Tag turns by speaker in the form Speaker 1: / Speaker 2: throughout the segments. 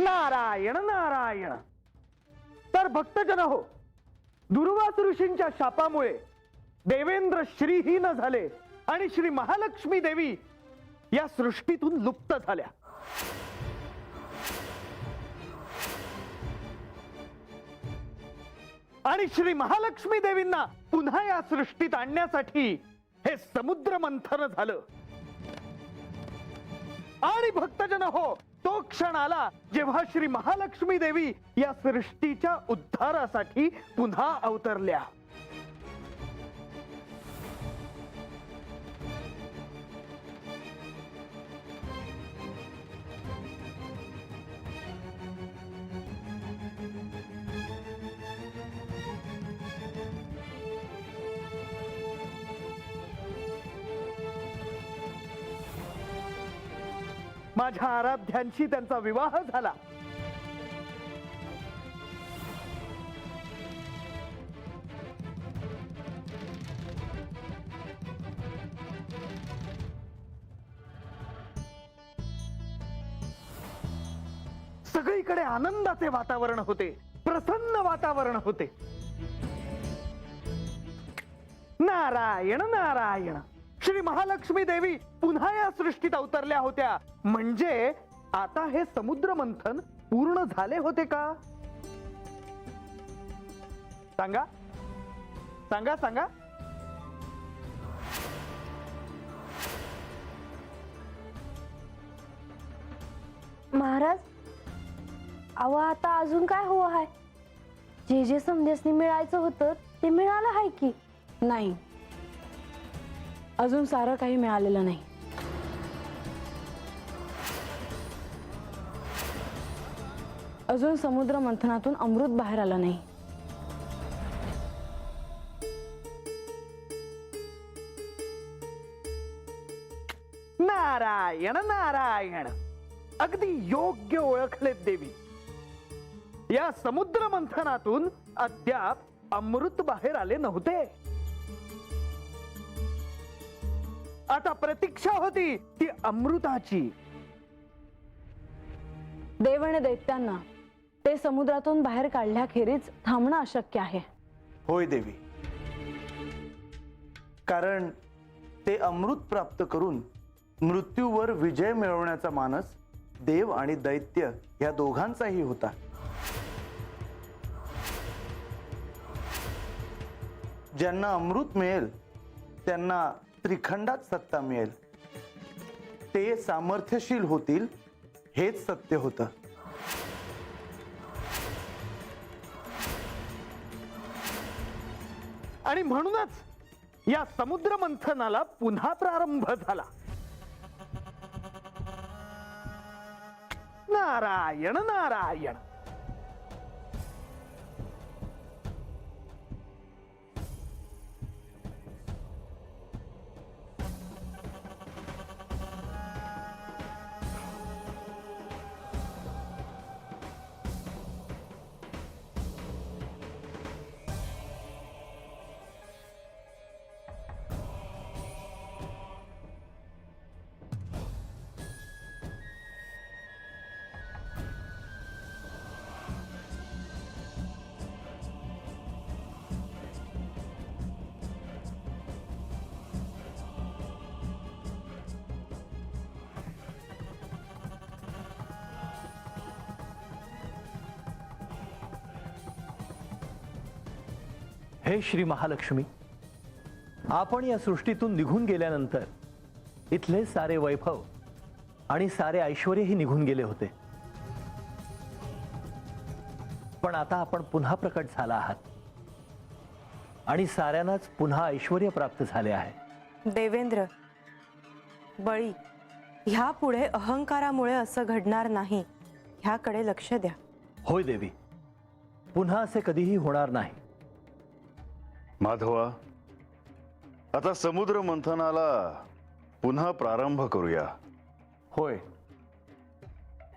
Speaker 1: नारायण नारायण. तर भक्तजन हो, दुर्वास ऋषींच्या शापामुळे देवेंद्र श्रीहीन झाले आणि श्री महालक्ष्मी देवी या सृष्टीतून लुप्त झाल्या. आणि श्री महालक्ष्मी देवींना पुन्हा या सृष्टीत आणण्यासाठी हे समुद्र मंथन झालं. आणि भक्तजन हो, तो क्षण आला जेव्हा श्री महालक्ष्मी देवी या सृष्टीच्या उद्धारासाठी पुन्हा अवतरल्या. माझ्या आराध्यांशी त्यांचा विवाह झाला. सगळीकडे आनंदाचे वातावरण होते, प्रसन्न वातावरण होते. नारायण नारायण. श्री महालक्ष्मी देवी पुन्हा या सृष्टीत अवतरल्या होत्या. म्हणजे आता हे समुद्र मंथन पूर्ण झाले होते का? सांगा सांगा सांगा.
Speaker 2: महाराज, अहो आता अजून काय हो आहे? जे जे संदेशनी मिळायचं होतं ते मिळालं आहे की
Speaker 3: नाही? अजून सारं काही मिळालेलं नाही. अजून समुद्र मंथनातून अमृत बाहेर आलं नाही.
Speaker 1: नारायण नारायण. अगदी योग्य ओळखलेत देवी. या समुद्र मंथनातून अद्याप अमृत बाहेर आले नव्हते. आता प्रतीक्षा होती ती अमृताची.
Speaker 3: देव आणि दैत्यांना ते समुद्रातून बाहेर काढल्याखेरीज थांबणं अशक्य आहे.
Speaker 4: होय देवी, कारण ते अमृत प्राप्त करून मृत्यूवर विजय मिळवण्याचा मानस देव आणि दैत्य या दोघांचाही होता. ज्यांना अमृत मिळेल त्यांना त्रिखंडात सत्ता मिळेल. ते सामर्थ्यशील होतील हेच सत्य होतं.
Speaker 1: आणि म्हणूनच या समुद्र मंथनाला पुन्हा प्रारंभ झाला. नारायण नारायण.
Speaker 5: हे श्री महालक्ष्मी, आपण या सृष्टीतून निघून गेल्यानंतर इथले सारे वैभव आणि सारे ऐश्वर्यही निघून गेले होते. पण आता आपण पुन्हा प्रकट झाला आहात आणि साऱ्यांनाच पुन्हा ऐश्वर्य प्राप्त झाले आहे.
Speaker 6: देवेंद्र, बळी, ह्यापुढे अहंकारामुळे असं घडणार नाही, ह्याकडे लक्ष द्या.
Speaker 5: होय देवी, पुन्हा असे कधीही होणार नाही.
Speaker 7: माधवा, आता समुद्र मंथनाला पुन्हा प्रारंभ करूया.
Speaker 4: होय,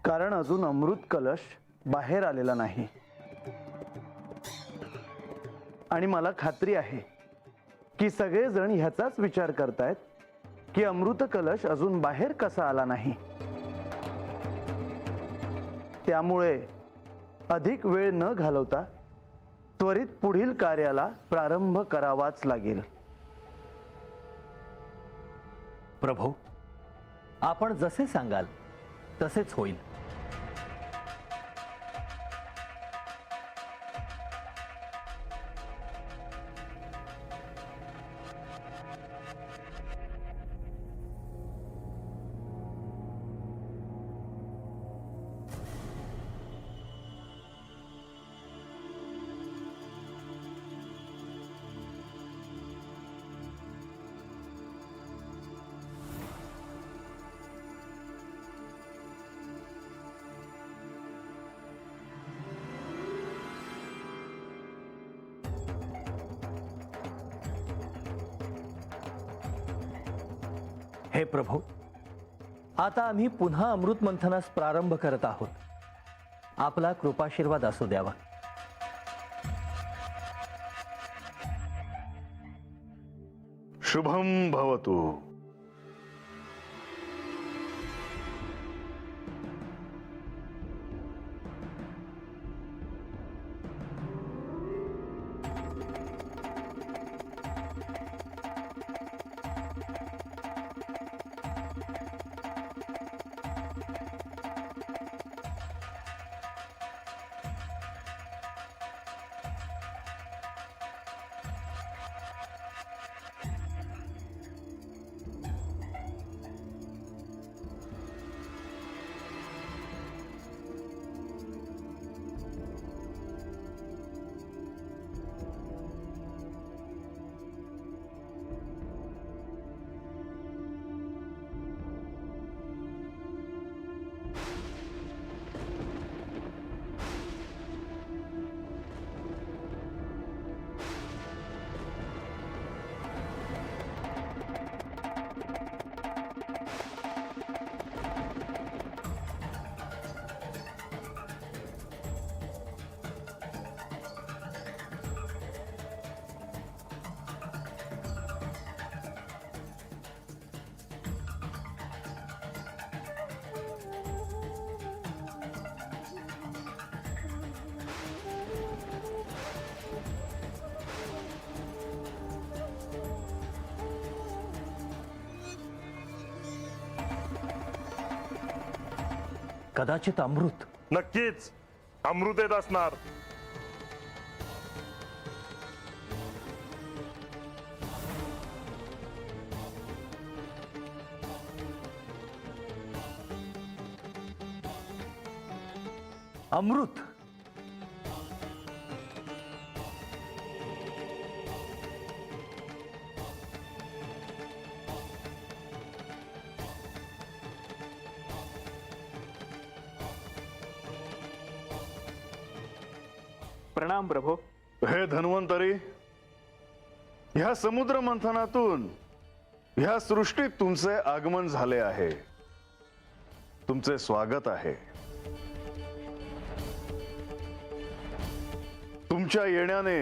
Speaker 4: कारण अजून अमृत कलश बाहेर आलेला नाही. आणि मला खात्री आहे की सगळेजण ह्याचाच विचार करतायत की अमृत कलश अजून बाहेर कसा आला नाही. त्यामुळे अधिक वेळ न घालवता त्वरित पुढील कार्याला प्रारंभ करावाच लागेल.
Speaker 5: प्रभू, आपण जसे सांगाल तसेच होईल. हे प्रभू, आता आम्ही पुन्हा अमृत मंथनास प्रारंभ करत आहोत. आपला कृपाशीर्वाद असू द्यावा.
Speaker 7: शुभम भवतु.
Speaker 5: कदाचित अमृत.
Speaker 8: नक्कीच अमृत येत असणार.
Speaker 5: अमृत.
Speaker 1: प्रणाम प्रभो.
Speaker 7: हे धन्वंतरी, ह्या समुद्र मंथनातून ह्या सृष्टीत तुमचे आगमन झाले आहे. तुमचे स्वागत आहे. तुमच्या येण्याने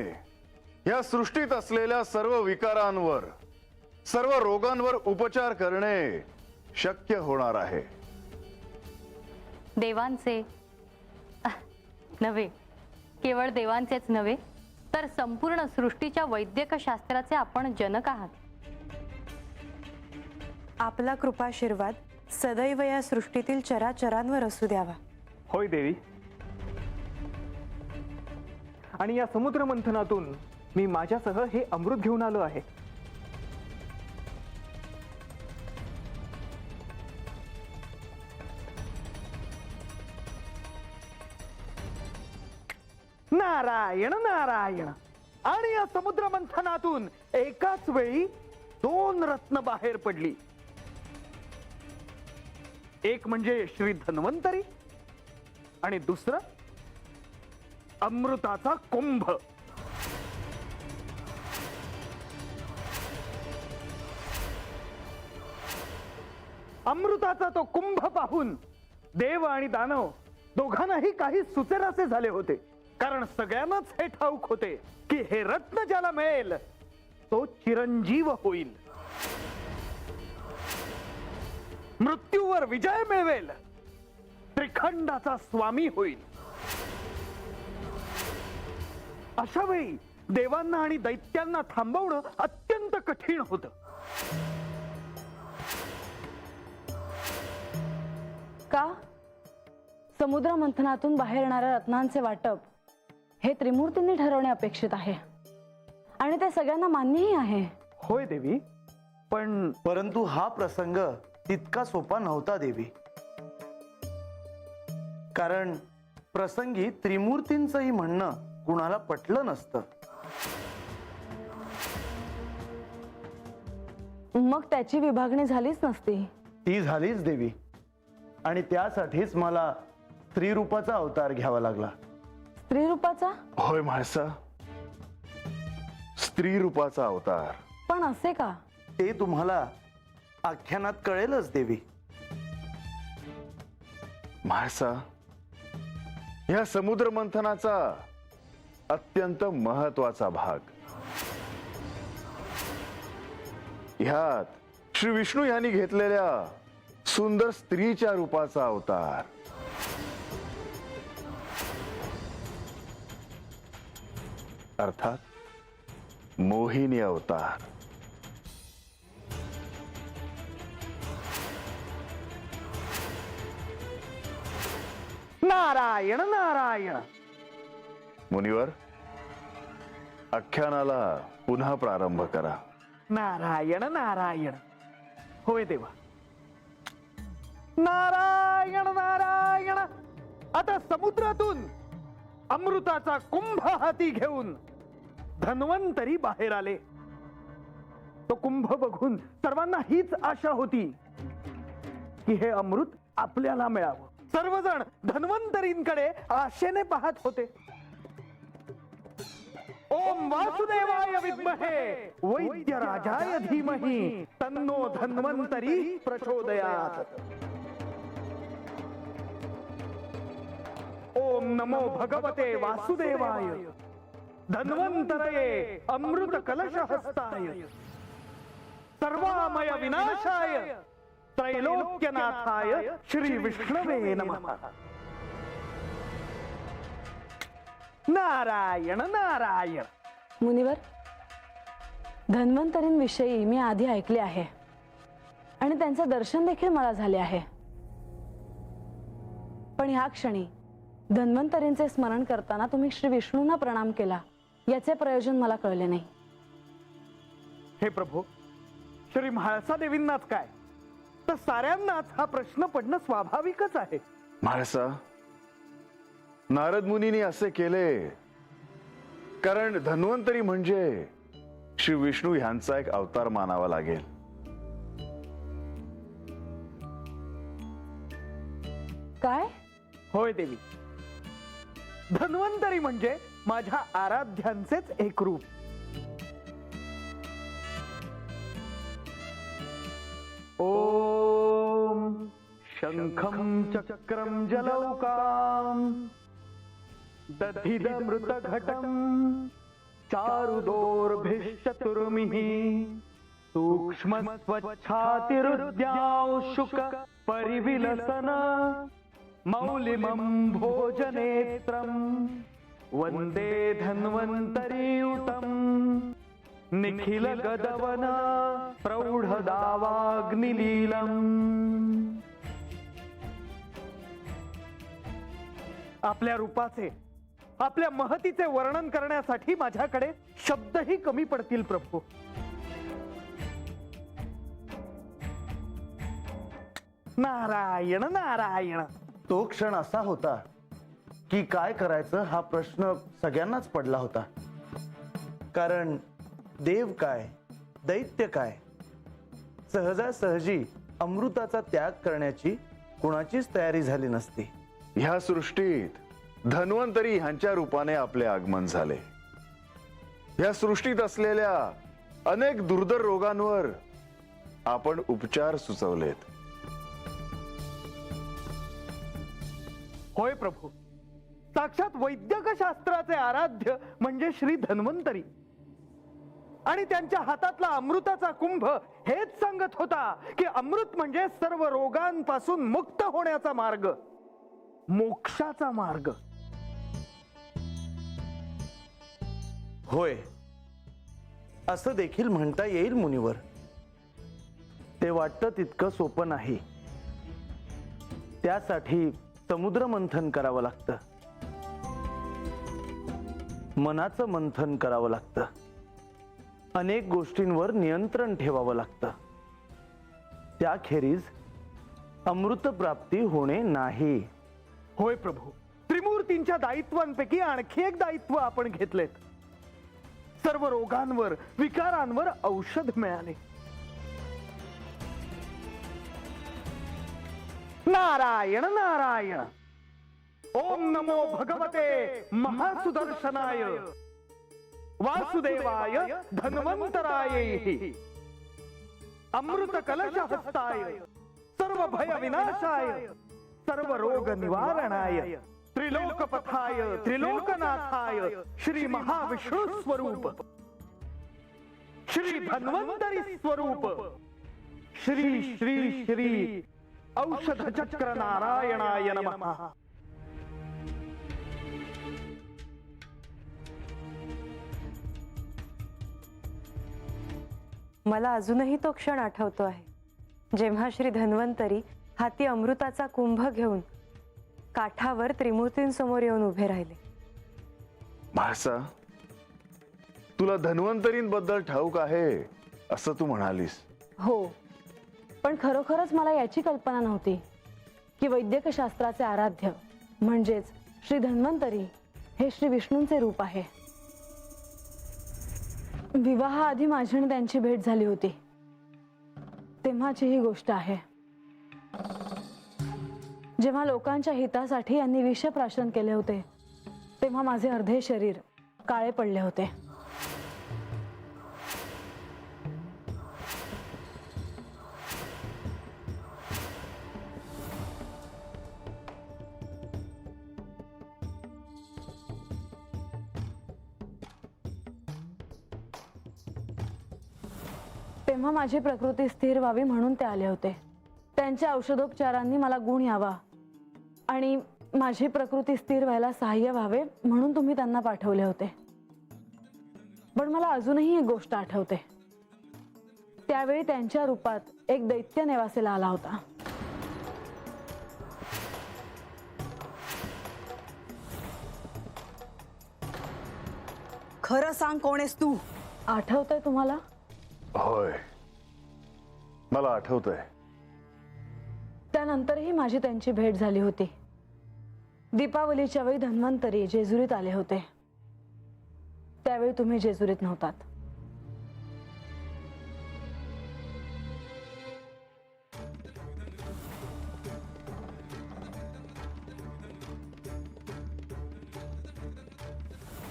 Speaker 7: या सृष्टीत असलेल्या सर्व विकारांवर, सर्व रोगांवर उपचार करणे शक्य होणार आहे.
Speaker 9: देवांचे नव्हे, केवळ देवांचेच नव्हे तर संपूर्ण सृष्टीच्या वैद्यक शास्त्राचे आपण जनक आहात.
Speaker 6: आपला कृपाशीर्वाद सदैव या सृष्टीतील चराचरांवर असू द्यावा.
Speaker 1: होय देवी. आणि या समुद्र मंथनातून मी माझ्यासह हे अमृत घेऊन आलो आहे. नारायण नारायण. आणि या समुद्र मंथनातून एकाच वेळी 2 रत्न बाहेर पडली. एक म्हणजे श्री धन्वंतरी आणि दुसरं अमृताचा कुंभ. अमृताचा तो कुंभ पाहून देव आणि दानव दोघांनाही काही सुचेनासे झाले होते. कारण सगळ्यांनाच हे ठाऊक होते की हे रत्न ज्याला मिळेल तो चिरंजीव होईल, मृत्यूवर विजय मिळवेल, त्रिखंड ब्रह्मांडाचा स्वामी होईल. अशा वेळी देवांना आणि दैत्यांना थांबवणं अत्यंत कठीण होतं.
Speaker 3: का? समुद्र मंथनातून बाहेर येणाऱ्या रत्नांचे वाटप हे त्रिमूर्तींनी ठरवणे अपेक्षित आहे आणि ते सगळ्यांना मान्यही आहे.
Speaker 1: होय देवी, पण
Speaker 4: परंतु हा प्रसंग तितका सोपा नव्हता देवी. कारण प्रसंगी त्रिमूर्तींचंही म्हणणं कुणाला पटलं नसतं.
Speaker 3: मग त्याची विभागणी झालीच नसती.
Speaker 4: ती झालीच देवी, आणि त्यासाठीच मला स्त्रीरूपाचा अवतार घ्यावा लागला.
Speaker 3: स्त्री रूपाचा?
Speaker 7: होय म्हाळसा, स्त्री रूपाचा अवतार.
Speaker 3: पण असे का?
Speaker 4: ते तुम्हाला आख्यानात कळेलच देवी.
Speaker 7: म्हाळसा, या समुद्र मंथनाचा अत्यंत महत्वाचा भाग. ह्यात श्री विष्णू यांनी घेतलेल्या सुंदर स्त्रीच्या रूपाचा अवतार. अर्थात मोहिनी अवतार.
Speaker 1: नारायण नारायण.
Speaker 7: मुनिवर, आख्यानाला पुन्हा प्रारंभ करा.
Speaker 1: नारायण नारायण. होय देवा. नारायण नारायण. आता समुद्रातून अमृताचा कुंभ हाती घेऊन धन्वंतरी बाहेर आले. तो कुंभ बघून सर्वांना हीच आशा होती की हे अमृत आपल्याला मिळावं. सर्वजण धन्वंतरींकडे आशेने पाहत होते. ओम वासुदेवाय विद्महे वैद्यराजाय धीमहि तन्नो धन्वंतरी प्रचोदयात्. ओम नमो भगवते वासुदेवाय धन्वंतरये अमृत कलश हस्ताय सर्वामय विनाशाय त्रैलोक्यनाथाय श्री विष्णवे नमः. नारायण नारायण.
Speaker 3: मुनिवर, धन्वंतरींविषयी मी आधी ऐकले आहे आणि त्यांचे दर्शन देखील मला झाले आहे. पण ह्या क्षणी धन्वंतरींचे स्मरण करताना तुम्ही श्री विष्णूंना प्रणाम केला याचे प्रयोजन मला कळले नाही.
Speaker 1: हे प्रभू, श्री म्हाळसा देवींनाच काय तर साऱ्यांनाच हा प्रश्न पडणं स्वाभाविकच आहे.
Speaker 7: म्हाळसा, नारद मुनींनी असे केले कारण धन्वंतरी म्हणजे श्री विष्णू ह्यांचा एक अवतार मानावा लागेल.
Speaker 3: काय?
Speaker 1: होय देवी, धन्वंतरी म्हणजे माझ्या आराध्यांचेच एक रूप. ओम शंखम चक्रम जलौकाम दधिदमृतघटं चारुदोर्भिश्चतुर्मिः सूक्ष्मस्वच्छातिरुद्यांशुक परिविलसन मौलिमं भोजनेत्रं वन्दे धन्वन्तरीयुतं निखिल गदवन प्रौढदावाग्निलीलम्. आपल्या रूपाचे, आपल्या महतीचे वर्णन करण्यासाठी माझ्याकडे शब्दही कमी पडतील प्रभू. नारायण नारायण.
Speaker 4: तो क्षण असा होता की काय करायचं हा प्रश्न सगळ्यांनाच पडला होता. कारण देव काय, दैत्य काय, सहजासहजी अमृताचा त्याग करण्याची कुणाचीच तयारी झाली नसती.
Speaker 7: ह्या सृष्टीत धन्वंतरी ह्यांच्या रूपाने आपले आगमन झाले. ह्या सृष्टीत असलेल्या अनेक दुर्धर रोगांवर आपण उपचार सुचवलेत.
Speaker 1: होय प्रभू, साक्षात वैद्यक शास्त्राचे आराध्य म्हणजे श्री धन्वंतरी. आणि त्यांच्या हातातला अमृताचा कुंभ हेच सांगत होता की अमृत म्हणजे सर्व रोगांपासून मुक्त होण्याचा मार्ग. मोक्षाचा मार्ग.
Speaker 4: होय, असं देखील म्हणता येईल मुनिवर.
Speaker 1: ते वाटतं तितकं सोपं नाही. त्यासाठी समुद्र मंथन करावं लागतं, मनाचं मंथन करावं लागतं, अनेक गोष्टींवर नियंत्रण ठेवावं लागतं. त्याखेरीज अमृत प्राप्ती होणे नाही. होय प्रभू, त्रिमूर्तींच्या दायित्वांपैकी आणखी एक दायित्व आपण घेतलेत. सर्व रोगांवर, विकारांवर औषध मिळाले. नारायण नारायण. ओम नमो भगवते महासुदर्शनाय वासुदेवाय धन्वंतराय अमृत कलश हस्ताय सर्व भय विनाशाय सर्व रोग निवारणाय त्रिलोकपथाय त्रिलोकनाथाय श्री महाविष्णु स्वरूप श्री धन्वंतरी स्वरूप श्री श्री श्री औषध चक्र नारायणाय नमः.
Speaker 6: मला अजूनही तो क्षण आठवतो आहे, जेव्हा श्री धन्वंतरी हाती अमृताचा कुंभ घेऊन काठावर त्रिमूर्तींसमोर येऊन उभे राहिले.
Speaker 7: भासा, तुला धन्वंतरींबद्दल ठाऊक आहे असं तू म्हणालीस.
Speaker 3: हो, पण खरोखरच मला याची कल्पना नव्हती की वैद्यकशास्त्राचे आराध्य म्हणजेच श्री धन्वंतरी हे श्री विष्णूंचे रूप आहे. विवाहाआधी माझी आणि त्यांची भेट झाली होती, तेव्हाची ही गोष्ट आहे. जेव्हा लोकांच्या हितासाठी यांनी विषप्राशन केले होते, तेव्हा माझे अर्धे शरीर काळे पडले होते. तेव्हा माझी प्रकृती स्थिर व्हावी म्हणून ते आले होते. त्यांच्या औषधोपचारांनी मला गुण यावा आणि माझी प्रकृती स्थिर व्हायला सहाय्य व्हावे म्हणून तुम्ही त्यांना पाठवले होते. पण मला अजूनही एक गोष्ट आठवते. त्यावेळी त्यांच्या रूपात एक दैत्य नेवासेला आला होता.
Speaker 10: खरं सांग, कोण आहेस तू?
Speaker 3: आठवतंय तुम्हाला?
Speaker 7: होय, मला आठवतंय.
Speaker 3: त्यानंतरही माझी त्यांची भेट झाली होती. दीपावलीच्या वेळी धन्वंतरी जेजुरीत आले होते. त्यावेळी तुम्ही जेजुरीत नव्हतात.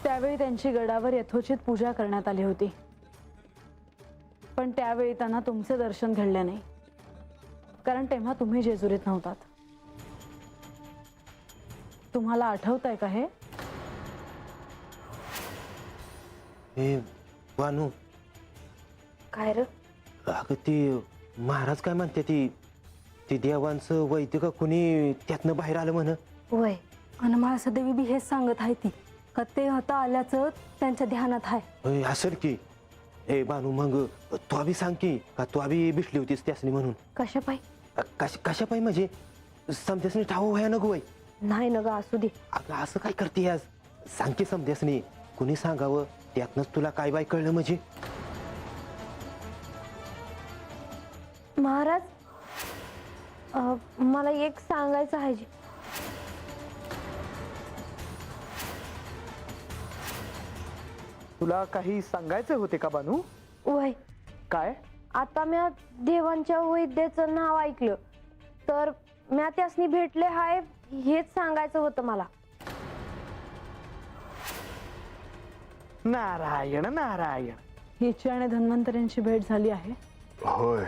Speaker 3: त्यावेळी त्यांची गडावर यथोचित पूजा करण्यात आली होती. पण त्यावेळी त्यांना तुमचे दर्शन घडले नाही, कारण तेव्हा तुम्ही जेजुरीत नव्हतात. तुम्हाला आठवतंय का हे?
Speaker 11: वानू,
Speaker 2: काय रे?
Speaker 11: अगं ती महाराज काय म्हणते, ती देवांचं वैद्य का कुणी त्यातनं बाहेर आलं म्हण.
Speaker 2: वय, आणि मला देवी बी हेच सांगत आहे ती का ते आता आल्याचं त्यांच्या ध्यानात आहे.
Speaker 11: असेल की. ए बानू, मग तू अभि सांग की का तू अभि भिसली होतीस त्यासनी म्हणून.
Speaker 2: कशा पाय?
Speaker 11: कशा पाय म्हणजे समध्यासनी ठाव व्हाया नको वय.
Speaker 2: नाही न ग, असू दे.
Speaker 11: अगं असं काय करते आज? सांग की समध्यासनी, कुणी सांगावं, त्यातनंच तुला काय बाय कळलं म्हणजे.
Speaker 2: महाराज, मला एक सांगायचं आहे.
Speaker 1: तुला काही सांगायचे होते का बानू?
Speaker 2: वय,
Speaker 1: काय?
Speaker 2: आता मी देवांच्या वैद्याचं नाव ऐकलं तर मी त्यासनी भेटले हाय हेच सांगायचं होतं मला.
Speaker 1: नारायण नारायण.
Speaker 3: हिची आणि धन्वंतरींची भेट झाली आहे.
Speaker 7: होय,